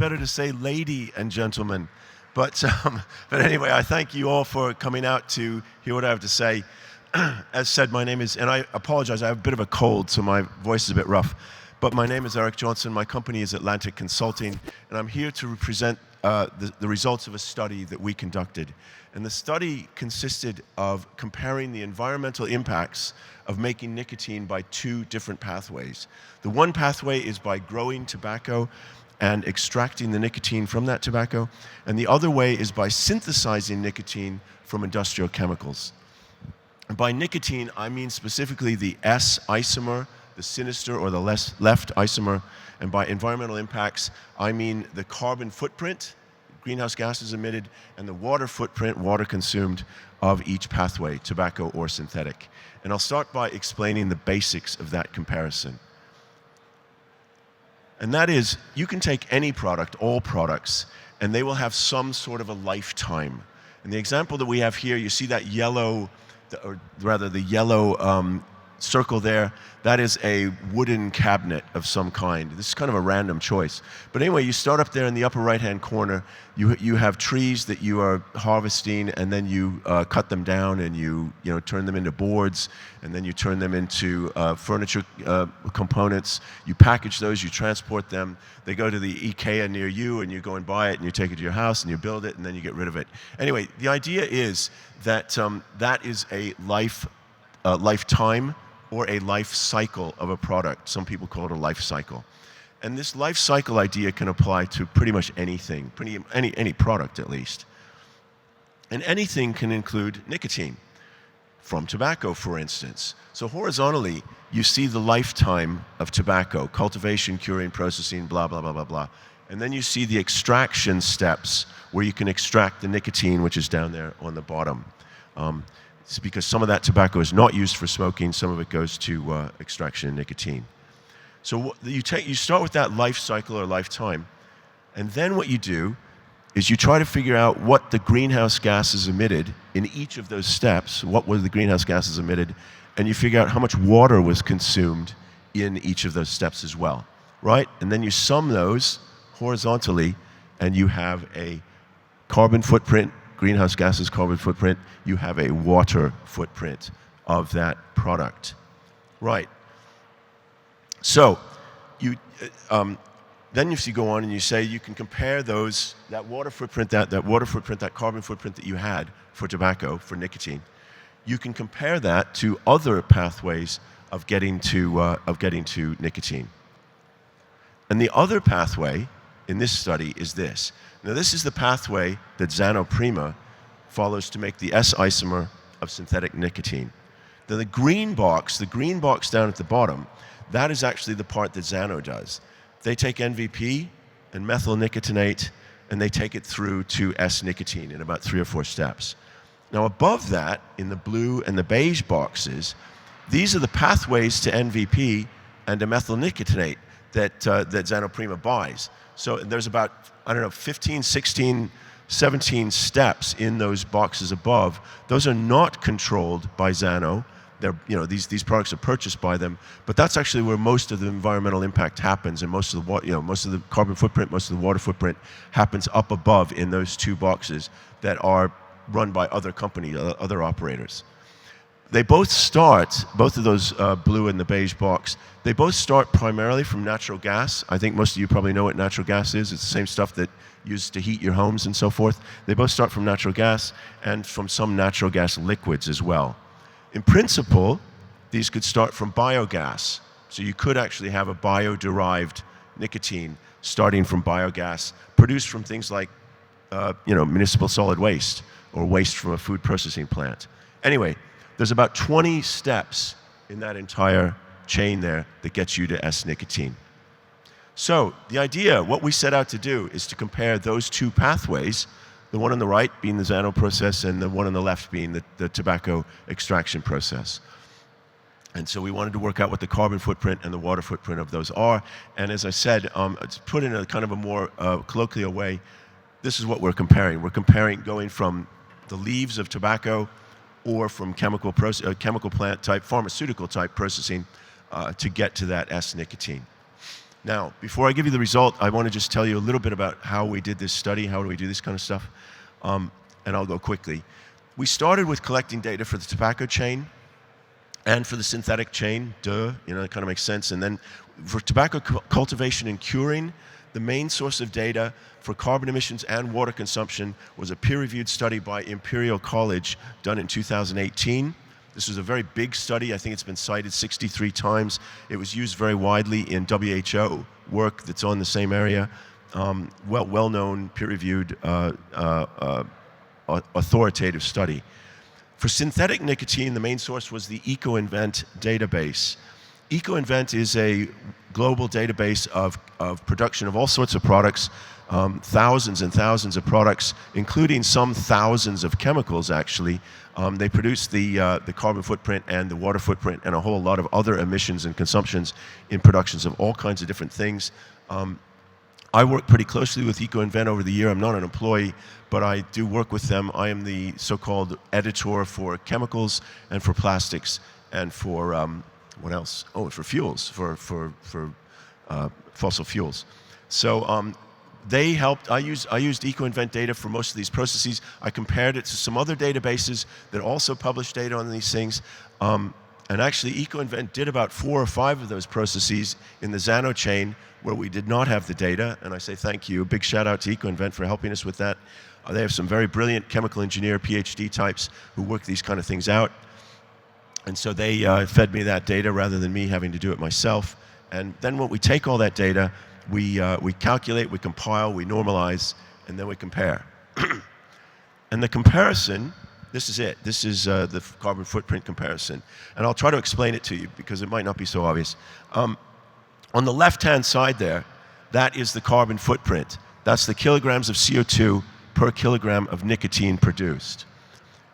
better to say lady and gentlemen. But anyway, I thank you all for coming out to hear what I have to say. As said, my name is, and I apologize, I have a bit of a cold, so my voice is a bit rough. But my name is Eric Johnson, my company is Atlantic Consulting, and I'm here to present the results of a study that we conducted. And the study consisted of comparing the environmental impacts of making nicotine by two different pathways. The one pathway is by growing tobacco and extracting the nicotine from that tobacco, and the other way is by synthesizing nicotine from industrial chemicals. And by nicotine, I mean specifically the S isomer, the sinister or the left isomer, and by environmental impacts, I mean the carbon footprint, greenhouse gases emitted, and the water footprint, water consumed, of each pathway, tobacco or synthetic. And I'll start by explaining the basics of that comparison. And that is, you can take any product, all products, and they will have some sort of a lifetime. And the example that we have here, you see that yellow, or rather the yellow circle there, that is a wooden cabinet of some kind. This is kind of a random choice. But anyway, you start up there in the upper right-hand corner. You have trees that you are harvesting, and then you cut them down, and you turn them into boards, and then you turn them into furniture components. You package those, you transport them. They go to the IKEA near you, and you go and buy it, and you take it to your house, and you build it, and then you get rid of it. Anyway, the idea is that that is a lifetime or a life cycle of a product. Some people call it a life cycle. And this life cycle idea can apply to pretty much anything, any product at least. And anything can include nicotine, from tobacco, for instance. So horizontally, you see the lifetime of tobacco, cultivation, curing, processing, blah, blah, blah, blah, blah. And then you see the extraction steps where you can extract the nicotine, which is down there on the bottom. It's because some of that tobacco is not used for smoking, some of it goes to extraction of nicotine. So you start with that life cycle or lifetime, and then what you do is you try to figure out what the greenhouse gases emitted in each of those steps, what were the greenhouse gases emitted, and you figure out how much water was consumed in each of those steps as well, right? And then you sum those horizontally, and you have a carbon footprint, greenhouse gases carbon footprint, you have a water footprint of that product. Right. So then if you go on and you say you can compare those, that water footprint, that carbon footprint that you had for tobacco, for nicotine, you can compare that to other pathways of getting to nicotine. And the other pathway in this study is this. Now this is the pathway that Xanoprima follows to make the S isomer of synthetic nicotine. Then the green box down at the bottom, that is actually the part that Xano does. They take NVP and methyl nicotinate, and they take it through to S-nicotine in about 3 or 4 steps. Now above that, in the blue and the beige boxes, these are the pathways to NVP and to methyl nicotinate that Xanoprima buys. So there's about, 15, 16, 17 steps in those boxes above. Those are not controlled by Xano. These products are purchased by them, but that's actually where most of the environmental impact happens, and most of the carbon footprint, most of the water footprint happens up above in those 2 boxes that are run by other companies, other operators. They both of those blue and the beige box, they both start primarily from natural gas. I think most of you probably know what natural gas is. It's the same stuff that used to heat your homes and so forth. They both start from natural gas and from some natural gas liquids as well. In principle, these could start from biogas. So you could actually have a bio-derived nicotine starting from biogas produced from things like municipal solid waste or waste from a food processing plant. Anyway, there's about 20 steps in that entire chain there that gets you to S-nicotine. So the idea, what we set out to do, is to compare those 2 pathways, the one on the right being the Xano process and the one on the left being the tobacco extraction process. And so we wanted to work out what the carbon footprint and the water footprint of those are. And as I said, to put in a kind of a more colloquial way, this is what we're comparing. We're comparing going from the leaves of tobacco or from chemical plant type, pharmaceutical type processing to get to that S-nicotine. Now, before I give you the result, I want to just tell you a little bit about how we did this study, how do we do this kind of stuff, and I'll go quickly. We started with collecting data for the tobacco chain and for the synthetic chain, that kind of makes sense. And then for tobacco cultivation and curing, the main source of data for carbon emissions and water consumption was a peer-reviewed study by Imperial College done in 2018. This was a very big study. I think it's been cited 63 times. It was used very widely in WHO work that's on the same area. Well-known, peer-reviewed, authoritative study. For synthetic nicotine, the main source was the EVO database. EVO is a global database of production of all sorts of products, thousands and thousands of products, including some thousands of chemicals, actually. They produce the carbon footprint and the water footprint and a whole lot of other emissions and consumptions in productions of all kinds of different things. I work pretty closely with EVO over the year. I'm not an employee, but I do work with them. I am the so-called editor for chemicals and for plastics and for, what else? Oh, for fuels, for fossil fuels. So they helped. I used EVO data for most of these processes. I compared it to some other databases that also publish data on these things. And actually, EVO did about 4 or 5 of those processes in the Xano chain where we did not have the data. And I say thank you. A big shout out to EVO for helping us with that. They have some very brilliant chemical engineer, PhD types who work these kind of things out. And so they fed me that data rather than me having to do it myself. And then when we take all that data, we calculate, we compile, we normalize, and then we compare. And the comparison, this is it. This is the carbon footprint comparison. And I'll try to explain it to you because it might not be so obvious. On the left-hand side there, that is the carbon footprint. That's the kilograms of CO2 per kilogram of nicotine produced.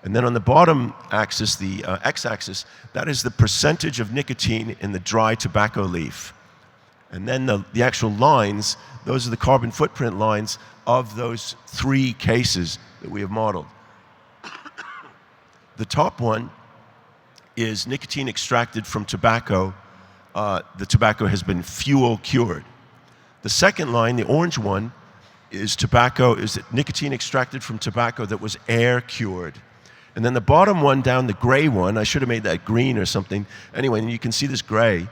And then on the bottom axis, the x-axis, that is the percentage of nicotine in the dry tobacco leaf. And then the actual lines, those are the carbon footprint lines of those 3 cases that we have modeled. The top one is nicotine extracted from tobacco. The tobacco has been fuel cured. The second line, the orange one, is nicotine extracted from tobacco that was air cured. And then the bottom one down, the gray one, I should have made that green or something. Anyway, and you can see this gray.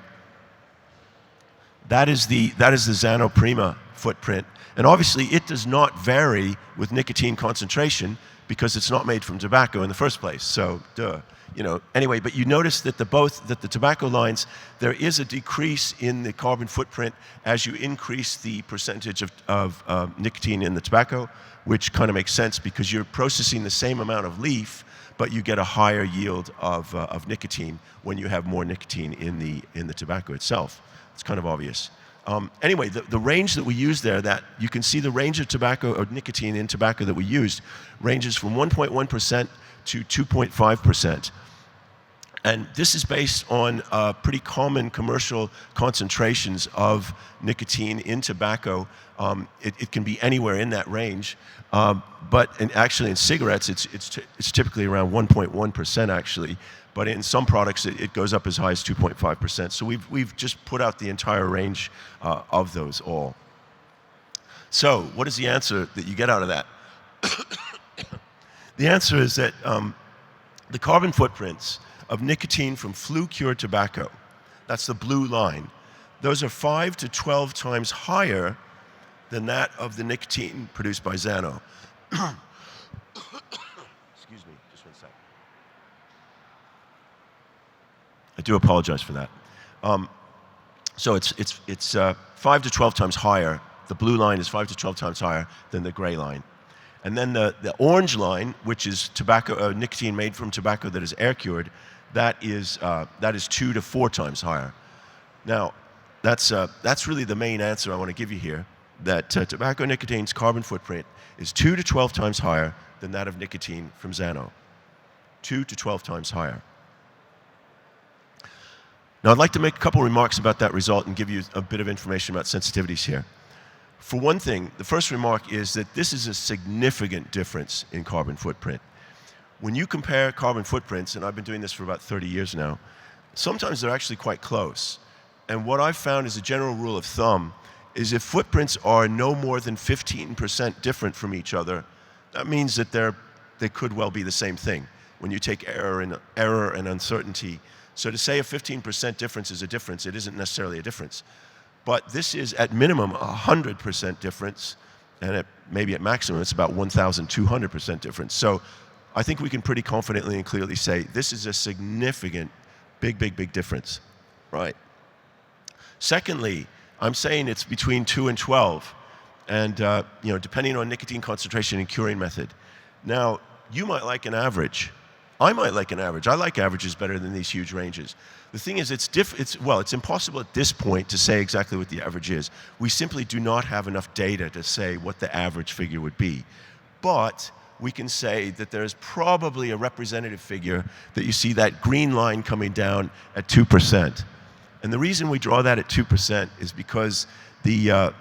That is the Xano Prima footprint. And obviously it does not vary with nicotine concentration because it's not made from tobacco in the first place. So, duh. Anyway, but you notice that the tobacco lines, there is a decrease in the carbon footprint as you increase the percentage of nicotine in the tobacco, which kind of makes sense because you're processing the same amount of leaf, but you get a higher yield of nicotine when you have more nicotine in the tobacco itself. It's kind of obvious. Anyway, the range that we use there, that you can see the range of tobacco or nicotine in tobacco that we used ranges from 1.1% to 2.5%. And this is based on pretty common commercial concentrations of nicotine in tobacco. It can be anywhere in that range, but actually in cigarettes, it's typically around 1.1% actually. But in some products, it goes up as high as 2.5%. So we've just put out the entire range of those all. So what is the answer that you get out of that? The answer is that the carbon footprints of nicotine from flue-cured tobacco, that's the blue line, those are 5 to 12 times higher than that of the nicotine produced by Xano. Excuse me, just 1 second. I do apologize for that. So it's 5 to 12 times higher. The blue line is 5 to 12 times higher than the gray line. And then the orange line, which is nicotine made from tobacco that is air cured, that is 2 to 4 times higher. Now, that's really the main answer I want to give you here, that tobacco nicotine's carbon footprint is 2 to 12 times higher than that of nicotine from Xano. 2 to 12 times higher. Now, I'd like to make a couple remarks about that result and give you a bit of information about sensitivities here. For one thing, the first remark is that this is a significant difference in carbon footprint. When you compare carbon footprints, and I've been doing this for about 30 years now, sometimes they're actually quite close. And what I've found as a general rule of thumb is if footprints are no more than 15% different from each other, that means that they could well be the same thing when you take error and uncertainty. So to say a 15% difference is a difference, it isn't necessarily a difference. But this is at minimum 100% difference, and maybe at maximum it's about 1,200% difference. So I think we can pretty confidently and clearly say this is a significant, big difference, right? Secondly, I'm saying it's between 2 and 12, and depending on nicotine concentration and curing method. Now, you might like an average. I might like an average. I like averages better than these huge ranges. The thing is, it's impossible at this point to say exactly what the average is. We simply do not have enough data to say what the average figure would be. But we can say that there's probably a representative figure that you see that green line coming down at 2%. And the reason we draw that at 2% is because the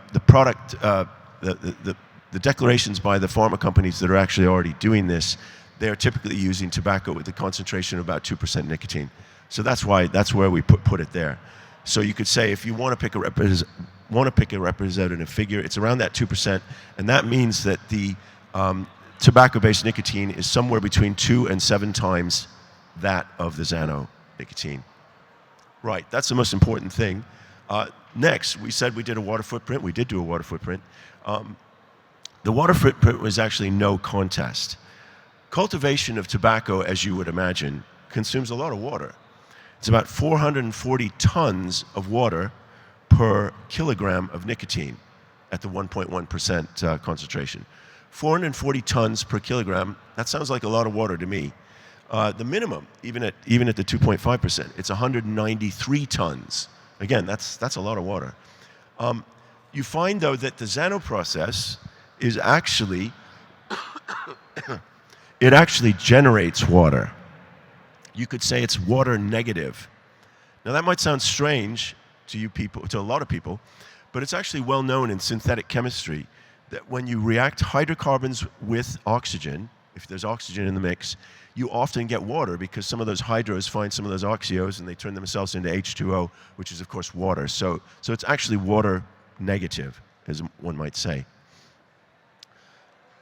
declarations by the pharma companies that are actually already doing this, they're typically using tobacco with a concentration of about 2% nicotine. So that's where we put it there. So you could say if you want to pick a representative figure, it's around that 2%, and that means that the tobacco-based nicotine is somewhere between 2 and 7 times that of the Xano nicotine. Right, that's the most important thing. Next, we said we did a water footprint. We did do a water footprint. The water footprint was actually no contest. Cultivation of tobacco, as you would imagine, consumes a lot of water. It's about 440 tons of water per kilogram of nicotine at the 1.1% concentration. 440 tons per kilogram, that sounds like a lot of water to me. The minimum, even at the 2.5%, it's 193 tons. Again, that's a lot of water. You find, though, that the Xano process is actually, it actually generates water. You could say it's water negative. Now, that might sound strange to you people, to a lot of people, but it's actually well known in synthetic chemistry that when you react hydrocarbons with oxygen, if there's oxygen in the mix, you often get water because some of those hydros find some of those oxyos and they turn themselves into H2O, which is, of course, water. So it's actually water negative, as one might say.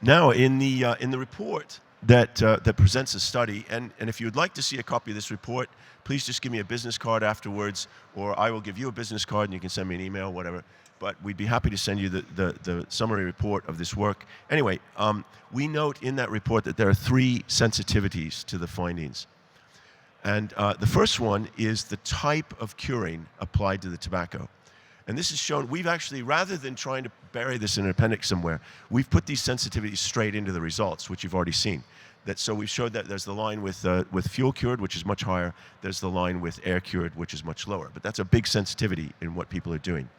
Now, in the report that presents the study, and if you'd like to see a copy of this report, please just give me a business card afterwards, or I will give you a business card and you can send me an email, whatever. But we'd be happy to send you the summary report of this work. Anyway, we note in that report that there are 3 sensitivities to the findings. And the first one is the type of curing applied to the tobacco. And this is shown, we've actually, rather than trying to bury this in an appendix somewhere, we've put these sensitivities straight into the results, which you've already seen. So we've showed that there's the line with fuel cured, which is much higher. There's the line with air cured, which is much lower. But that's a big sensitivity in what people are doing.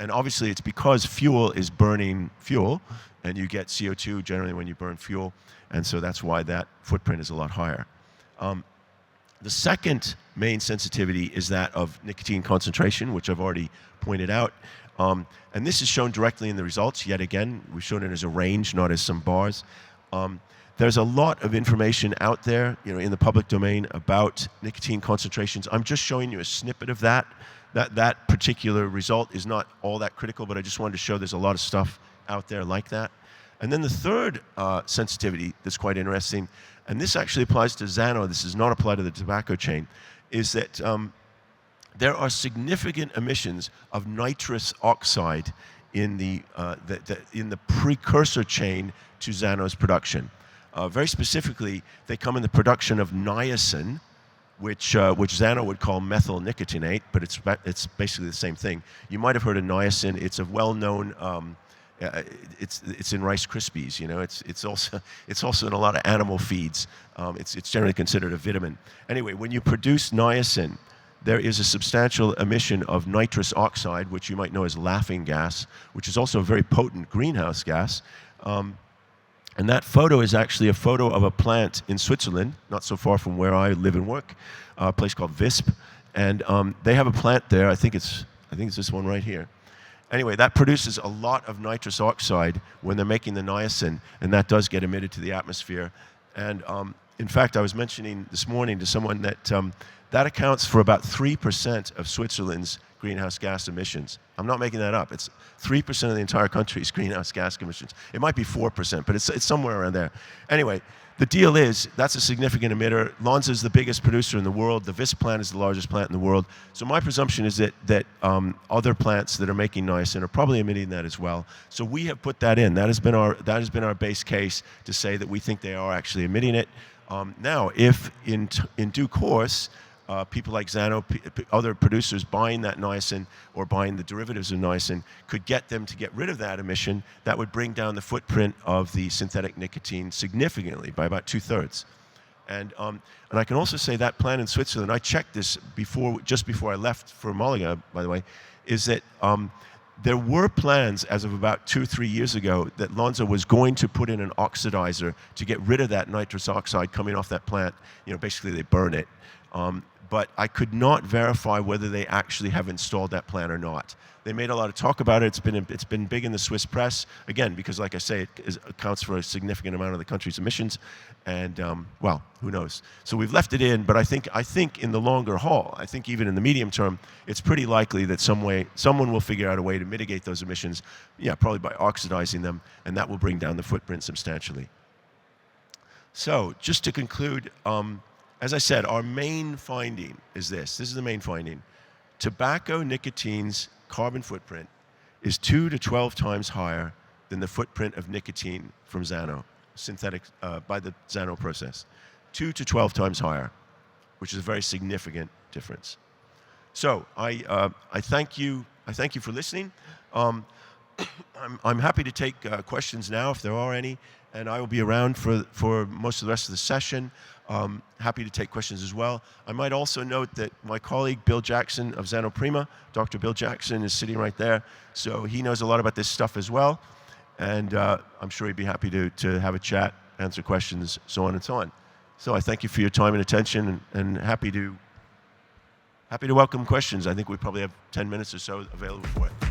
And obviously, it's because fuel is burning fuel, and you get CO2 generally when you burn fuel, and so that's why that footprint is a lot higher. The second main sensitivity is that of nicotine concentration, which I've already pointed out. And this is shown directly in the results. Yet again, we've shown it as a range, not as some bars. There's a lot of information out there, in the public domain about nicotine concentrations. I'm just showing you a snippet of that. That particular result is not all that critical, but I just wanted to show there's a lot of stuff out there like that. And then the third sensitivity that's quite interesting, and this actually applies to Xano, this does not apply to the tobacco chain, is that there are significant emissions of nitrous oxide in the precursor chain to Xano's production. Very specifically, they come in the production of niacin, which Xano would call methyl nicotinate, but it's basically the same thing. You might have heard of niacin. It's a well-known. It's in Rice Krispies. It's also in a lot of animal feeds. It's generally considered a vitamin. Anyway, when you produce niacin, there is a substantial emission of nitrous oxide, which you might know as laughing gas, which is also a very potent greenhouse gas. And that photo is actually a photo of a plant in Switzerland, not so far from where I live and work, a place called Visp. And they have a plant there. I think it's this one right here. Anyway, that produces a lot of nitrous oxide when they're making the niacin, and that does get emitted to the atmosphere. And in fact, I was mentioning this morning to someone that that accounts for about 3% of Switzerland's greenhouse gas emissions. I'm not making that up. It's 3% of the entire country's greenhouse gas emissions. It might be 4%, but it's somewhere around there. Anyway, the deal is that's a significant emitter. Lonza is the biggest producer in the world. The Vis plant is the largest plant in the world. So my presumption is that other plants that are making niacin are probably emitting that as well. So we have put that in. That has been our base case to say that we think they are actually emitting it. Now, if in due course, people like Xano, other producers buying that niacin or buying the derivatives of niacin could get them to get rid of that emission, that would bring down the footprint of the synthetic nicotine significantly by about 2/3. And I can also say that plant in Switzerland, I checked this just before I left for Malaga, by the way, is that there were plans as of about 2-3 years ago that Lonza was going to put in an oxidizer to get rid of that nitrous oxide coming off that plant. Basically they burn it. But I could not verify whether they actually have installed that plant or not. They made a lot of talk about it. It's been big in the Swiss press, again, because like I say, it accounts for a significant amount of the country's emissions. And, well, who knows? So we've left it in, but I think in the longer haul, I think even in the medium term, it's pretty likely that someone will figure out a way to mitigate those emissions, probably by oxidizing them, and that will bring down the footprint substantially. So just to conclude, as I said, our main finding is this. This is the main finding. Tobacco nicotine's carbon footprint is 2 to 12 times higher than the footprint of nicotine from Xano, synthetic by the Xano process. 2 to 12 times higher, which is a very significant difference. So I thank you. I thank you for listening. I'm happy to take questions now if there are any, and I will be around for most of the rest of the session. Happy to take questions as well. I might also note that my colleague Bill Jackson of Xano Prima, Dr. Bill Jackson, is sitting right there, so he knows a lot about this stuff as well, and I'm sure he'd be happy to have a chat, answer questions, so on and so on. So I thank you for your time and attention, and happy to welcome questions. I think we probably have 10 minutes or so available for it.